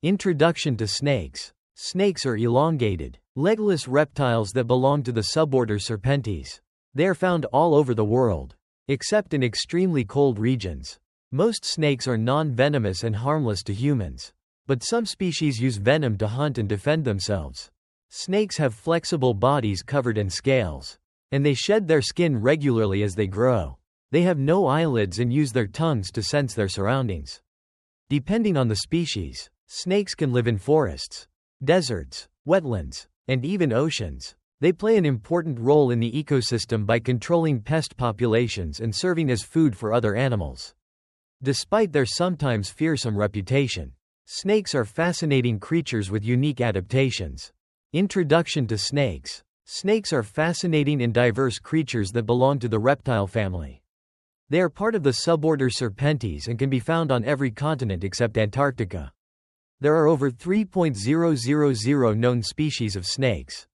Introduction to snakes. Snakes are elongated, legless reptiles that belong to the suborder Serpentes. They are found all over the world, except in extremely cold regions. Most snakes are non-venomous and harmless to humans, but some species use venom to hunt and defend themselves. Snakes have flexible bodies covered in scales, and they shed their skin regularly as they grow. They have no eyelids and use their tongues to sense their surroundings. Depending on the species, snakes can live in forests, deserts, wetlands, and even oceans. They play an important role in the ecosystem by controlling pest populations and serving as food for other animals. Despite their sometimes fearsome reputation, snakes are fascinating creatures with unique adaptations. Introduction to snakes. Snakes are fascinating and diverse creatures that belong to the reptile family. They are part of the suborder Serpentes and can be found on every continent except Antarctica. There are over 3,000 known species of snakes,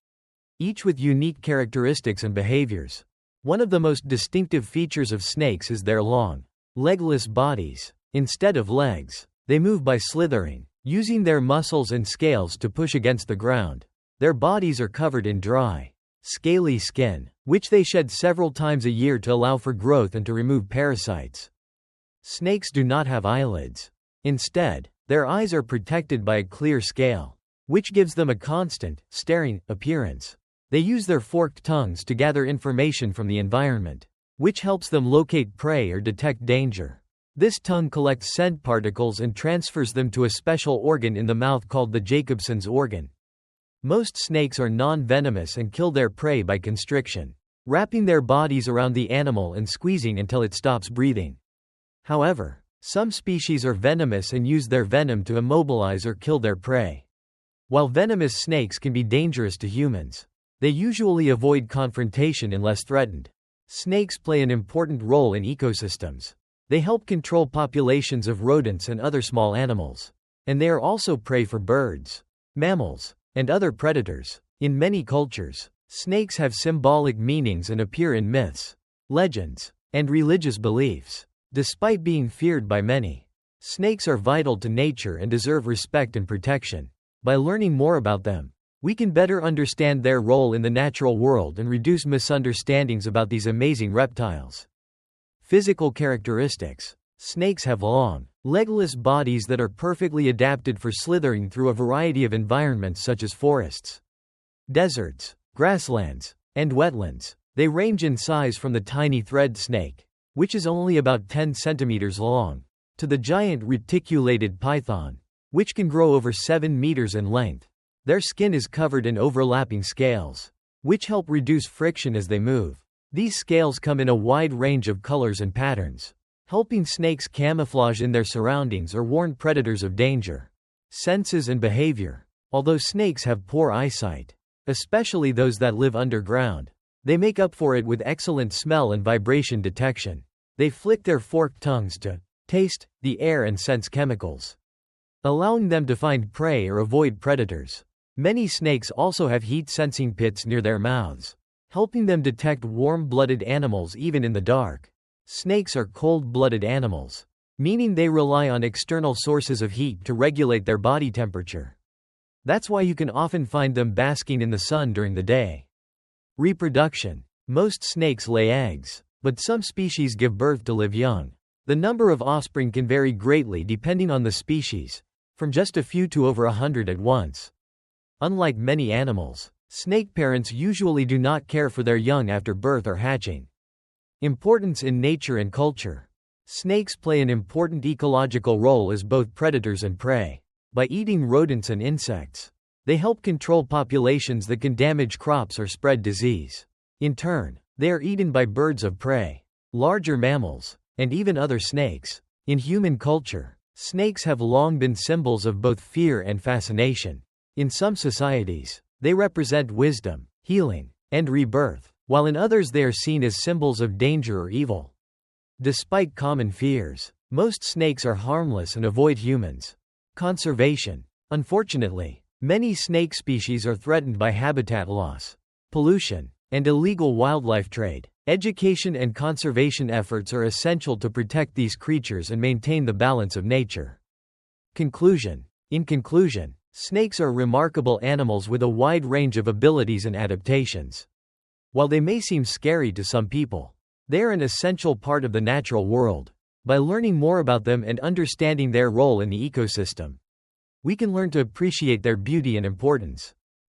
each with unique characteristics and behaviors. One of the most distinctive features of snakes is their long, legless bodies. Instead of legs, they move by slithering, using their muscles and scales to push against the ground. Their bodies are covered in dry, scaly skin, which they shed several times a year to allow for growth and to remove parasites. Snakes do not have eyelids. Instead, their eyes are protected by a clear scale, which gives them a constant, staring appearance. They use their forked tongues to gather information from the environment, which helps them locate prey or detect danger. This tongue collects scent particles and transfers them to a special organ in the mouth called the Jacobson's organ. Most snakes are non-venomous and kill their prey by constriction, wrapping their bodies around the animal and squeezing until it stops breathing. However, some species are venomous and use their venom to immobilize or kill their prey. While venomous snakes can be dangerous to humans, they usually avoid confrontation unless threatened. Snakes play an important role in ecosystems. They help control populations of rodents and other small animals. And they are also prey for birds, mammals, and other predators. In many cultures, snakes have symbolic meanings and appear in myths, legends, and religious beliefs. Despite being feared by many, snakes are vital to nature and deserve respect and protection. By learning more about them, we can better understand their role in the natural world and reduce misunderstandings about these amazing reptiles. Physical characteristics. Snakes have long, legless bodies that are perfectly adapted for slithering through a variety of environments such as forests, deserts, grasslands, and wetlands. They range in size from the tiny thread snake, which is only about 10 centimeters long, to the giant reticulated python, which can grow over 7 meters in length. Their skin is covered in overlapping scales, which help reduce friction as they move. These scales come in a wide range of colors and patterns, helping snakes camouflage in their surroundings or warn predators of danger. Senses and behavior. Although snakes have poor eyesight, especially those that live underground, they make up for it with excellent smell and vibration detection. They flick their forked tongues to taste the air and sense chemicals, allowing them to find prey or avoid predators. Many snakes also have heat-sensing pits near their mouths, helping them detect warm-blooded animals even in the dark. Snakes are cold-blooded animals, meaning they rely on external sources of heat to regulate their body temperature. That's why you can often find them basking in the sun during the day. Reproduction. Most snakes lay eggs, but some species give birth to live young. The number of offspring can vary greatly depending on the species, from just a few to over 100 at once. Unlike many animals, snake parents usually do not care for their young after birth or hatching. Importance in nature and culture. Snakes play an important ecological role as both predators and prey. By eating rodents and insects, they help control populations that can damage crops or spread disease. In turn, they are eaten by birds of prey, larger mammals, and even other snakes. In human culture, snakes have long been symbols of both fear and fascination. In some societies, they represent wisdom, healing, and rebirth, while in others they are seen as symbols of danger or evil. Despite common fears, most snakes are harmless and avoid humans. Conservation. Unfortunately, many snake species are threatened by habitat loss, pollution, and illegal wildlife trade. Education and conservation efforts are essential to protect these creatures and maintain the balance of nature. Conclusion. In conclusion, snakes are remarkable animals with a wide range of abilities and adaptations. While they may seem scary to some people, they are an essential part of the natural world. By learning more about them and understanding their role in the ecosystem, we can learn to appreciate their beauty and importance.